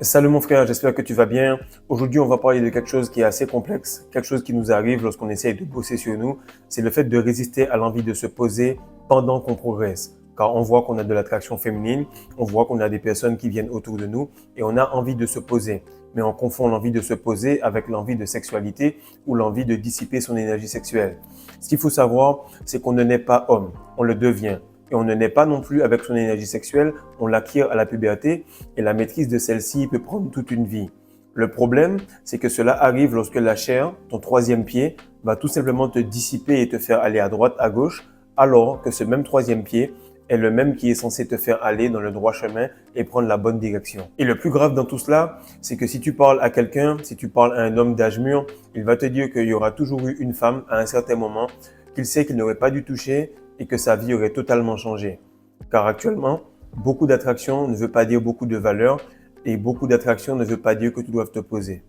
Salut mon frère, j'espère que tu vas bien. Aujourd'hui, on va parler de quelque chose qui est assez complexe, quelque chose qui nous arrive lorsqu'on essaye de bosser sur nous. C'est le fait de résister à l'envie de se poser pendant qu'on progresse. Car on voit qu'on a de l'attraction féminine, on voit qu'on a des personnes qui viennent autour de nous et on a envie de se poser. Mais on confond l'envie de se poser avec l'envie de sexualité ou l'envie de dissiper son énergie sexuelle. Ce qu'il faut savoir, c'est qu'on ne naît pas homme, on le devient. Et on ne naît pas non plus avec son énergie sexuelle, on l'acquiert à la puberté et la maîtrise de celle-ci peut prendre toute une vie. Le problème, c'est que cela arrive lorsque la chair, ton troisième pied, va tout simplement te dissiper et te faire aller à droite, à gauche, alors que ce même troisième pied est le même qui est censé te faire aller dans le droit chemin et prendre la bonne direction. Et le plus grave dans tout cela, c'est que si tu parles à quelqu'un, si tu parles à un homme d'âge mûr, il va te dire qu'il y aura toujours eu une femme à un certain moment qu'il sait qu'il n'aurait pas dû toucher et que sa vie aurait totalement changé. Car actuellement, beaucoup d'attraction ne veut pas dire beaucoup de valeur et beaucoup d'attraction ne veut pas dire que tu dois te poser.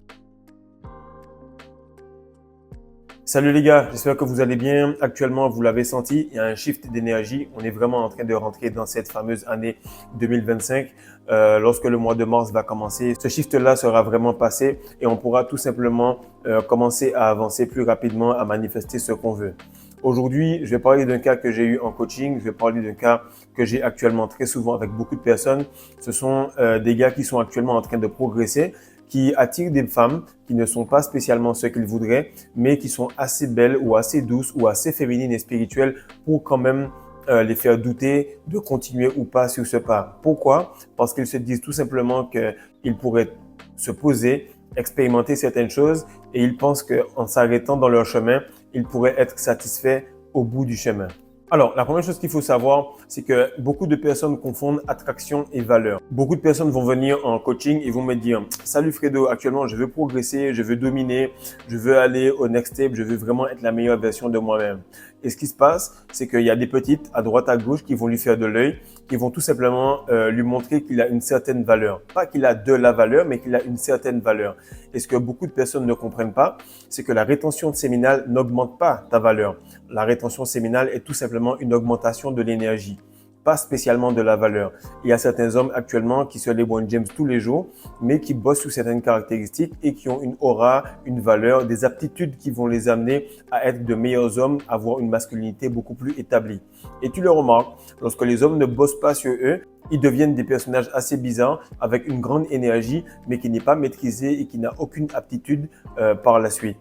Salut les gars, j'espère que vous allez bien. Actuellement, vous l'avez senti, il y a un shift d'énergie. On est vraiment en train de rentrer dans cette fameuse année 2025. Lorsque le mois de mars va commencer, ce shift-là sera vraiment passé et on pourra tout simplement commencer à avancer plus rapidement, à manifester ce qu'on veut. Aujourd'hui, je vais parler d'un cas que j'ai eu en coaching. Je vais parler d'un cas que j'ai actuellement très souvent avec beaucoup de personnes. Ce sont des gars qui sont actuellement en train de progresser, qui attirent des femmes qui ne sont pas spécialement ce qu'ils voudraient, mais qui sont assez belles ou assez douces ou assez féminines et spirituelles pour quand même les faire douter de continuer ou pas sur ce pas. Pourquoi? Parce qu'ils se disent tout simplement qu'ils pourraient se poser, expérimenter certaines choses et ils pensent qu'en s'arrêtant dans leur chemin, ils pourraient être satisfaits au bout du chemin. Alors, la première chose qu'il faut savoir, c'est que beaucoup de personnes confondent attraction et valeur. Beaucoup de personnes vont venir en coaching et vont me dire « Salut Fredo, actuellement je veux progresser, je veux dominer, je veux aller au next step, je veux vraiment être la meilleure version de moi-même. » Et ce qui se passe, c'est qu'il y a des petites à droite à gauche qui vont lui faire de l'œil, qui vont tout simplement lui montrer qu'il a une certaine valeur. Pas qu'il a de la valeur, mais qu'il a une certaine valeur. Et ce que beaucoup de personnes ne comprennent pas, c'est que la rétention séminale n'augmente pas ta valeur. La rétention séminale est tout simplement une augmentation de l'énergie, pas spécialement de la valeur. Il y a certains hommes actuellement qui se LeBron James tous les jours, mais qui bossent sur certaines caractéristiques et qui ont une aura, une valeur, des aptitudes qui vont les amener à être de meilleurs hommes, à avoir une masculinité beaucoup plus établie. Et tu le remarques, lorsque les hommes ne bossent pas sur eux, ils deviennent des personnages assez bizarres avec une grande énergie, mais qui n'est pas maîtrisée et qui n'a aucune aptitude par la suite.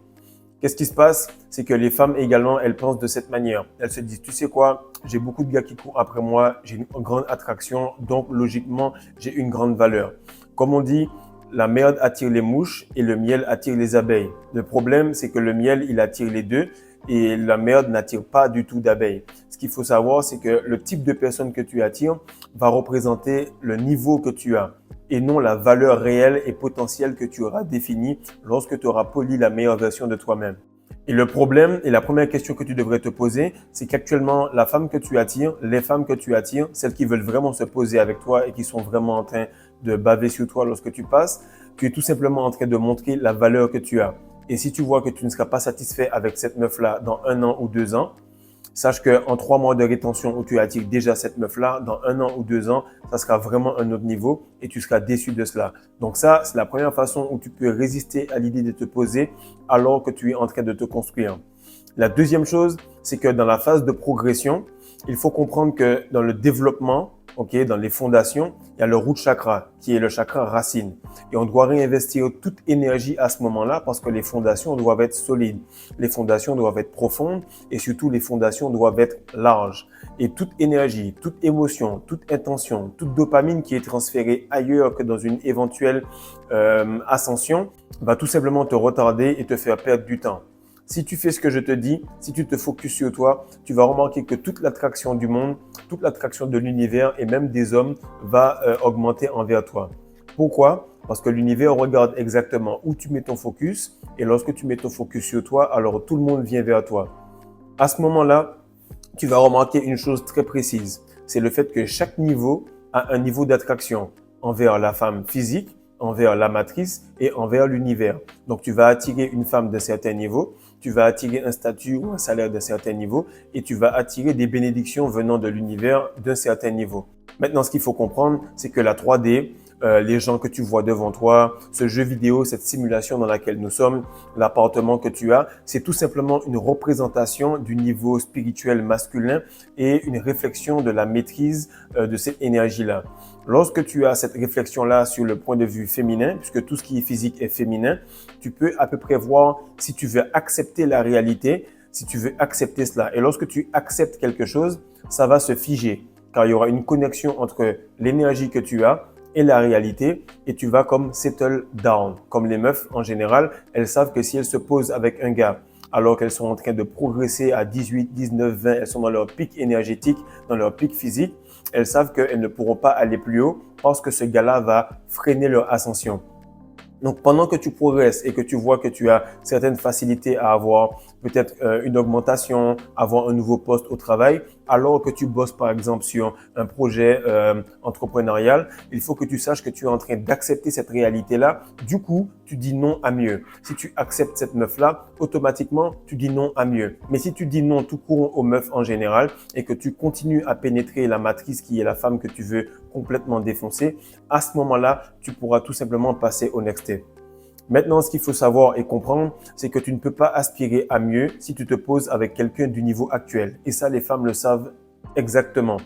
Qu'est-ce qui se passe? C'est que les femmes également, elles pensent de cette manière. Elles se disent, tu sais quoi, j'ai beaucoup de gars qui courent après moi, j'ai une grande attraction, donc logiquement, j'ai une grande valeur. Comme on dit, la merde attire les mouches et le miel attire les abeilles. Le problème, c'est que le miel, il attire les deux et la merde n'attire pas du tout d'abeilles. Ce qu'il faut savoir, c'est que le type de personne que tu attires va représenter le niveau que tu as et non la valeur réelle et potentielle que tu auras définie lorsque tu auras poli la meilleure version de toi-même. Et le problème et la première question que tu devrais te poser, c'est qu'actuellement, la femme que tu attires, les femmes que tu attires, celles qui veulent vraiment se poser avec toi et qui sont vraiment en train de baver sur toi lorsque tu passes, tu es tout simplement en train de montrer la valeur que tu as. Et si tu vois que tu ne seras pas satisfait avec cette meuf-là dans 1 an ou 2 ans, sache qu'en 3 mois de rétention où tu attires déjà cette meuf-là, dans 1 an ou 2 ans, ça sera vraiment un autre niveau et tu seras déçu de cela. Donc ça, c'est la première façon où tu peux résister à l'idée de te poser alors que tu es en train de te construire. La deuxième chose, c'est que dans la phase de progression, il faut comprendre que dans le développement, dans les fondations, il y a le root chakra qui est le chakra racine. Et on doit réinvestir toute énergie à ce moment-là parce que les fondations doivent être solides, les fondations doivent être profondes et surtout les fondations doivent être larges. Et toute énergie, toute émotion, toute intention, toute dopamine qui est transférée ailleurs que dans une éventuelle ascension va tout simplement te retarder et te faire perdre du temps. Si tu fais ce que je te dis, si tu te focuses sur toi, tu vas remarquer que toute l'attraction du monde, toute l'attraction de l'univers et même des hommes va augmenter envers toi. Pourquoi? Parce que l'univers regarde exactement où tu mets ton focus et lorsque tu mets ton focus sur toi, alors tout le monde vient vers toi. À ce moment-là, tu vas remarquer une chose très précise. C'est le fait que chaque niveau a un niveau d'attraction envers la femme physique, envers la matrice et envers l'univers. Donc, tu vas attirer une femme d'un certain niveau, tu vas attirer un statut ou un salaire d'un certain niveau et tu vas attirer des bénédictions venant de l'univers d'un certain niveau. Maintenant, ce qu'il faut comprendre, c'est que la 3D, les gens que tu vois devant toi, ce jeu vidéo, cette simulation dans laquelle nous sommes, l'appartement que tu as, c'est tout simplement une représentation du niveau spirituel masculin et une réflexion de la maîtrise de cette énergie-là. Lorsque tu as cette réflexion-là sur le point de vue féminin, puisque tout ce qui est physique est féminin, tu peux à peu près voir si tu veux accepter la réalité, si tu veux accepter cela. Et lorsque tu acceptes quelque chose, ça va se figer, car il y aura une connexion entre l'énergie que tu as et la réalité, et tu vas comme settle down. Comme les meufs, en général, elles savent que si elles se posent avec un gars, alors qu'elles sont en train de progresser à 18, 19, 20, elles sont dans leur pic énergétique, dans leur pic physique, elles savent qu'elles ne pourront pas aller plus haut parce que ce gars-là va freiner leur ascension. Donc, pendant que tu progresses et que tu vois que tu as certaines facilités à avoir peut-être une augmentation, avoir un nouveau poste au travail, alors que tu bosses par exemple sur un projet entrepreneurial, il faut que tu saches que tu es en train d'accepter cette réalité-là. Du coup, tu dis non à mieux. Si tu acceptes cette meuf-là, automatiquement, tu dis non à mieux. Mais si tu dis non tout court aux meufs en général et que tu continues à pénétrer la matrice qui est la femme que tu veux complètement défoncer, à ce moment-là, tu pourras tout simplement passer au next step. Maintenant, ce qu'il faut savoir et comprendre, c'est que tu ne peux pas aspirer à mieux si tu te poses avec quelqu'un du niveau actuel. Et ça, les femmes le savent exactement.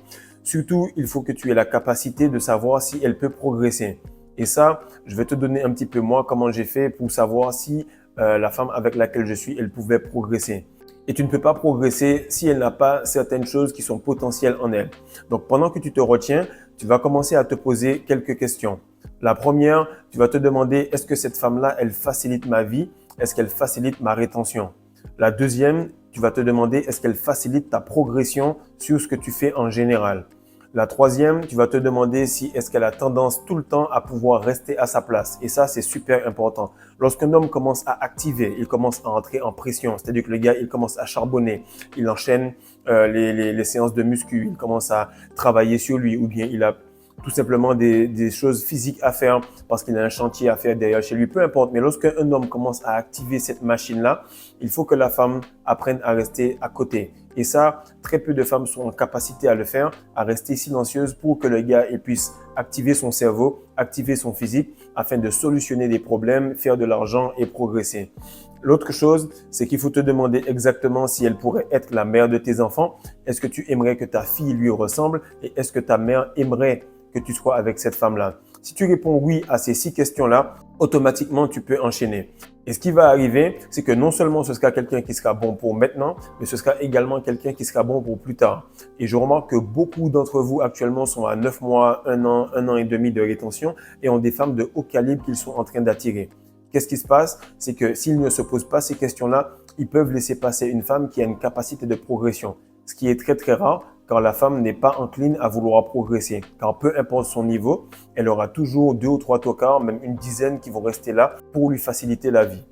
Surtout, il faut que tu aies la capacité de savoir si elle peut progresser. Et ça, je vais te donner un petit peu moi comment j'ai fait pour savoir si la femme avec laquelle je suis, elle pouvait progresser. Et tu ne peux pas progresser si elle n'a pas certaines choses qui sont potentielles en elle. Donc, pendant que tu te retiens, tu vas commencer à te poser quelques questions. La première, tu vas te demander, est-ce que cette femme-là, elle facilite ma vie? Est-ce qu'elle facilite ma rétention? La deuxième, tu vas te demander, est-ce qu'elle facilite ta progression sur ce que tu fais en général? La troisième, tu vas te demander si est-ce qu'elle a tendance tout le temps à pouvoir rester à sa place. Et ça, c'est super important. Lorsqu'un homme commence à activer, il commence à entrer en pression, c'est-à-dire que le gars, il commence à charbonner, il enchaîne les séances de muscu, il commence à travailler sur lui ou bien il a tout simplement des choses physiques à faire parce qu'il a un chantier à faire derrière chez lui, peu importe. Mais lorsqu'un homme commence à activer cette machine-là, il faut que la femme apprenne à rester à côté. Et ça, très peu de femmes sont en capacité à le faire, à rester silencieuses pour que le gars puisse activer son cerveau, activer son physique afin de solutionner des problèmes, faire de l'argent et progresser. L'autre chose, c'est qu'il faut te demander exactement si elle pourrait être la mère de tes enfants. Est-ce que tu aimerais que ta fille lui ressemble et est-ce que ta mère aimerait que tu sois avec cette femme-là? Si tu réponds oui à ces 6 questions-là, automatiquement, tu peux enchaîner. Et ce qui va arriver, c'est que non seulement ce sera quelqu'un qui sera bon pour maintenant, mais ce sera également quelqu'un qui sera bon pour plus tard. Et je remarque que beaucoup d'entre vous actuellement sont à 9 mois, 1 an et demi de rétention et ont des femmes de haut calibre qu'ils sont en train d'attirer. Qu'est-ce qui se passe? C'est que s'ils ne se posent pas ces questions-là, ils peuvent laisser passer une femme qui a une capacité de progression, ce qui est très très rare car la femme n'est pas encline à vouloir progresser. Car peu importe son niveau, elle aura toujours 2 ou 3 tocards, même une dizaine qui vont rester là pour lui faciliter la vie.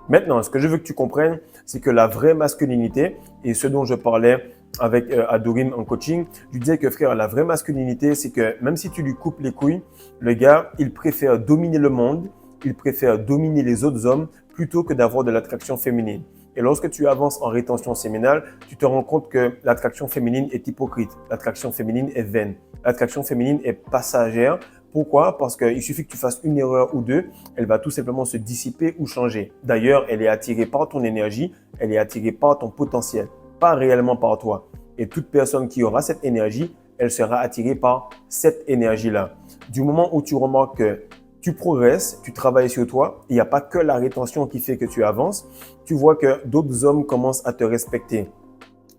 Maintenant, ce que je veux que tu comprennes, c'est que la vraie masculinité, et ce dont je parlais avec Adorim en coaching, je lui disais que frère, la vraie masculinité, c'est que même si tu lui coupes les couilles, le gars, il préfère dominer le monde, il préfère dominer les autres hommes plutôt que d'avoir de l'attraction féminine. Et lorsque tu avances en rétention séminale, tu te rends compte que l'attraction féminine est hypocrite. L'attraction féminine est vaine. L'attraction féminine est passagère. Pourquoi? Parce qu'il suffit que tu fasses une erreur ou deux, elle va tout simplement se dissiper ou changer. D'ailleurs, elle est attirée par ton énergie, elle est attirée par ton potentiel, pas réellement par toi. Et toute personne qui aura cette énergie, elle sera attirée par cette énergie-là. Du moment où tu remarques que tu progresses, tu travailles sur toi. Il n'y a pas que la rétention qui fait que tu avances. Tu vois que d'autres hommes commencent à te respecter.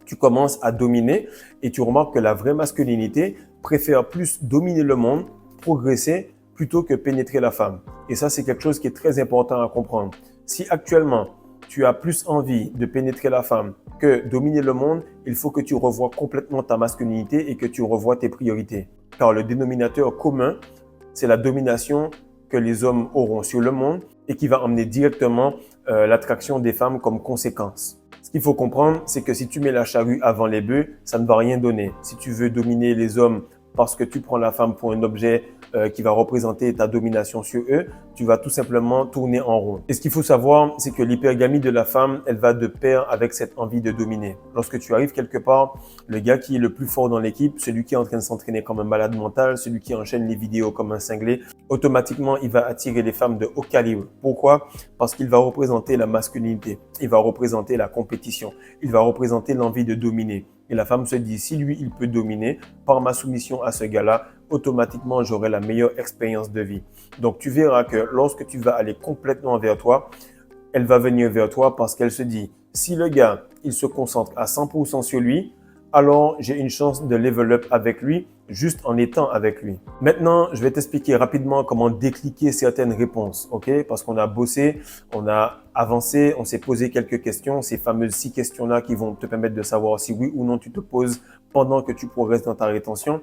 Tu commences à dominer et tu remarques que la vraie masculinité préfère plus dominer le monde, progresser, plutôt que pénétrer la femme. Et ça, c'est quelque chose qui est très important à comprendre. Si actuellement, tu as plus envie de pénétrer la femme que dominer le monde, il faut que tu revoies complètement ta masculinité et que tu revoies tes priorités. Car le dénominateur commun, c'est la domination que les hommes auront sur le monde et qui va emmener directement l'attraction des femmes comme conséquence. Ce qu'il faut comprendre, c'est que si tu mets la charrue avant les bœufs, ça ne va rien donner. Si tu veux dominer les hommes parce que tu prends la femme pour un objet qui va représenter ta domination sur eux, tu vas tout simplement tourner en rond. Et ce qu'il faut savoir, c'est que l'hypergamie de la femme, elle va de pair avec cette envie de dominer. Lorsque tu arrives quelque part, le gars qui est le plus fort dans l'équipe, celui qui est en train de s'entraîner comme un malade mental, celui qui enchaîne les vidéos comme un cinglé, automatiquement, il va attirer les femmes de haut calibre. Pourquoi? Parce qu'il va représenter la masculinité, il va représenter la compétition, il va représenter l'envie de dominer. Et la femme se dit, si lui, il peut dominer, par ma soumission à ce gars-là, automatiquement, j'aurai la meilleure expérience de vie. Donc, tu verras que lorsque tu vas aller complètement vers toi, elle va venir vers toi parce qu'elle se dit, si le gars, il se concentre à 100% sur lui, alors j'ai une chance de level up avec lui, juste en étant avec lui. Maintenant, je vais t'expliquer rapidement comment décliquer certaines réponses, ok? Parce qu'on a bossé, on a avancé, on s'est posé quelques questions, ces fameuses 6 questions-là qui vont te permettre de savoir si oui ou non tu te poses pendant que tu progresses dans ta rétention.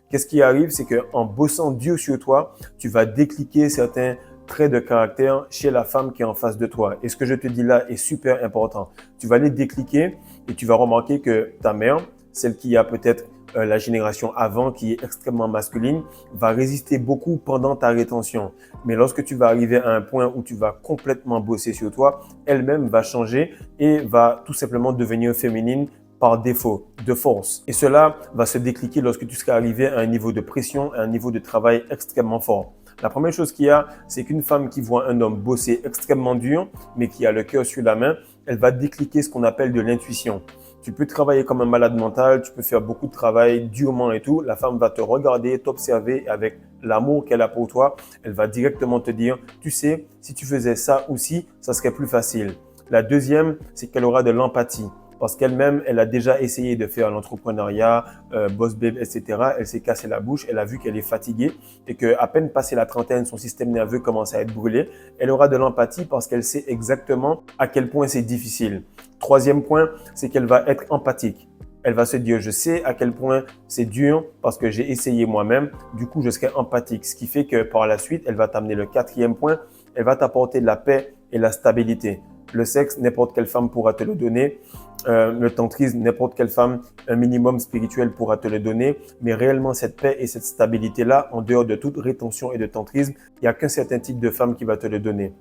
Qu'est-ce qui arrive? C'est qu'en bossant dur sur toi, tu vas décliquer certains traits de caractère chez la femme qui est en face de toi. Et ce que je te dis là est super important. Tu vas les décliquer et tu vas remarquer que ta mère, celle qui a peut-être la génération avant, qui est extrêmement masculine, va résister beaucoup pendant ta rétention. Mais lorsque tu vas arriver à un point où tu vas complètement bosser sur toi, elle-même va changer et va tout simplement devenir féminine par défaut, de force. Et cela va se décliquer lorsque tu seras arrivé à un niveau de pression, à un niveau de travail extrêmement fort. La première chose qu'il y a, c'est qu'une femme qui voit un homme bosser extrêmement dur, mais qui a le cœur sur la main, elle va décliquer ce qu'on appelle de l'intuition. Tu peux travailler comme un malade mental, tu peux faire beaucoup de travail durement et tout. La femme va te regarder, t'observer et avec l'amour qu'elle a pour toi, elle va directement te dire, tu sais, si tu faisais ça aussi, ça serait plus facile. La deuxième, c'est qu'elle aura de l'empathie. Parce qu'elle-même, elle a déjà essayé de faire l'entrepreneuriat, boss babe, etc. Elle s'est cassé la bouche, elle a vu qu'elle est fatiguée et qu'à peine passé la trentaine, son système nerveux commence à être brûlé. Elle aura de l'empathie parce qu'elle sait exactement à quel point c'est difficile. Troisième point, c'est qu'elle va être empathique. Elle va se dire, je sais à quel point c'est dur parce que j'ai essayé moi-même. Du coup, je serai empathique. Ce qui fait que par la suite, elle va t'amener le quatrième point. Elle va t'apporter la paix et la stabilité. Le sexe, n'importe quelle femme pourra te le donner. Le tantrisme, n'importe quelle femme, un minimum spirituel pourra te le donner. Mais réellement, cette paix et cette stabilité-là, en dehors de toute rétention et de tantrisme, il n'y a qu'un certain type de femme qui va te le donner.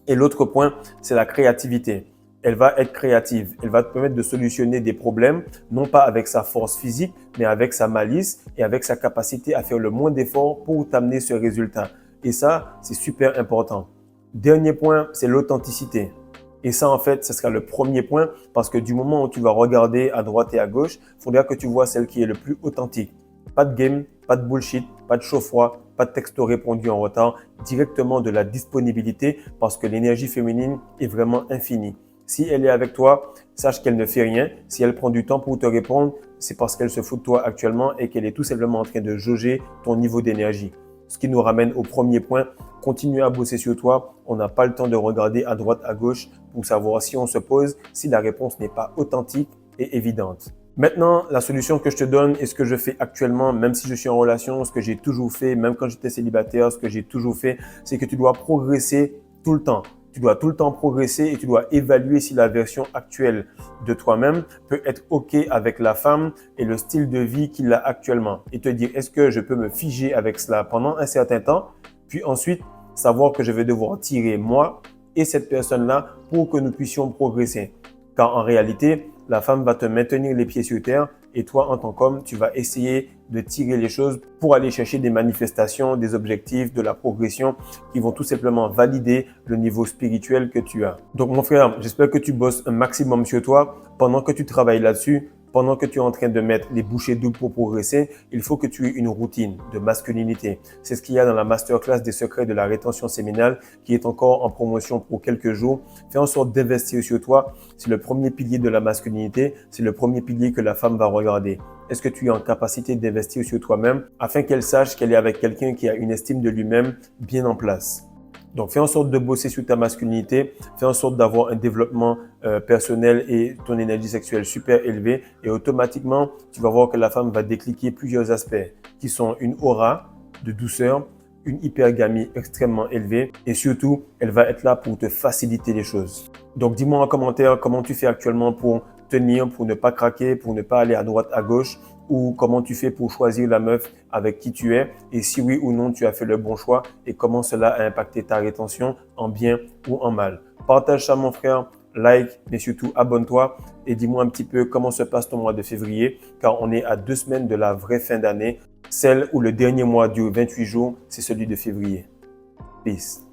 Et l'autre point, c'est la créativité. Elle va être créative. Elle va te permettre de solutionner des problèmes, non pas avec sa force physique, mais avec sa malice et avec sa capacité à faire le moins d'efforts pour t'amener ce résultat. Et ça, c'est super important. Dernier point, c'est l'authenticité. Et ça, en fait, ce sera le premier point parce que du moment où tu vas regarder à droite et à gauche, il faudra que tu vois celle qui est le plus authentique. Pas de game, pas de bullshit, pas de chaud-froid, pas de texto répondu en retard, directement de la disponibilité parce que l'énergie féminine est vraiment infinie. Si elle est avec toi, sache qu'elle ne fait rien. Si elle prend du temps pour te répondre, c'est parce qu'elle se fout de toi actuellement et qu'elle est tout simplement en train de jauger ton niveau d'énergie. Ce qui nous ramène au premier point, continue à bosser sur toi. On n'a pas le temps de regarder à droite, à gauche pour savoir si on se pose, si la réponse n'est pas authentique et évidente. Maintenant, la solution que je te donne et ce que je fais actuellement, même si je suis en relation, ce que j'ai toujours fait, même quand j'étais célibataire, ce que j'ai toujours fait, c'est que tu dois progresser tout le temps. Tu dois tout le temps progresser et tu dois évaluer si la version actuelle de toi-même peut être OK avec la femme et le style de vie qu'il a actuellement. Et te dire, est-ce que je peux me figer avec cela pendant un certain temps, puis ensuite savoir que je vais devoir tirer moi et cette personne-là pour que nous puissions progresser. Car en réalité, la femme va te maintenir les pieds sur terre et toi, en tant qu'homme, tu vas essayer de tirer les choses pour aller chercher des manifestations, des objectifs, de la progression qui vont tout simplement valider le niveau spirituel que tu as. Donc, mon frère, j'espère que tu bosses un maximum sur toi. Pendant que tu travailles là-dessus, pendant que tu es en train de mettre les bouchées doubles pour progresser, il faut que tu aies une routine de masculinité. C'est ce qu'il y a dans la masterclass des secrets de la rétention séminale qui est encore en promotion pour quelques jours. Fais en sorte d'investir sur toi. C'est le premier pilier de la masculinité. C'est le premier pilier que la femme va regarder. Est-ce que tu es en capacité d'investir sur toi-même afin qu'elle sache qu'elle est avec quelqu'un qui a une estime de lui-même bien en place? Donc, fais en sorte de bosser sur ta masculinité, fais en sorte d'avoir un développement personnel et ton énergie sexuelle super élevée et automatiquement, tu vas voir que la femme va décliquer plusieurs aspects qui sont une aura de douceur, une hypergamie extrêmement élevée et surtout, elle va être là pour te faciliter les choses. Donc, dis-moi en commentaire comment tu fais actuellement pour tenir, pour ne pas craquer, pour ne pas aller à droite, à gauche ou comment tu fais pour choisir la meuf avec qui tu es et si oui ou non tu as fait le bon choix et comment cela a impacté ta rétention en bien ou en mal. Partage ça mon frère, like, mais surtout abonne-toi et dis-moi un petit peu comment se passe ton mois de février car on est à 2 semaines de la vraie fin d'année, celle où le dernier mois dure 28 jours, c'est celui de février. Peace.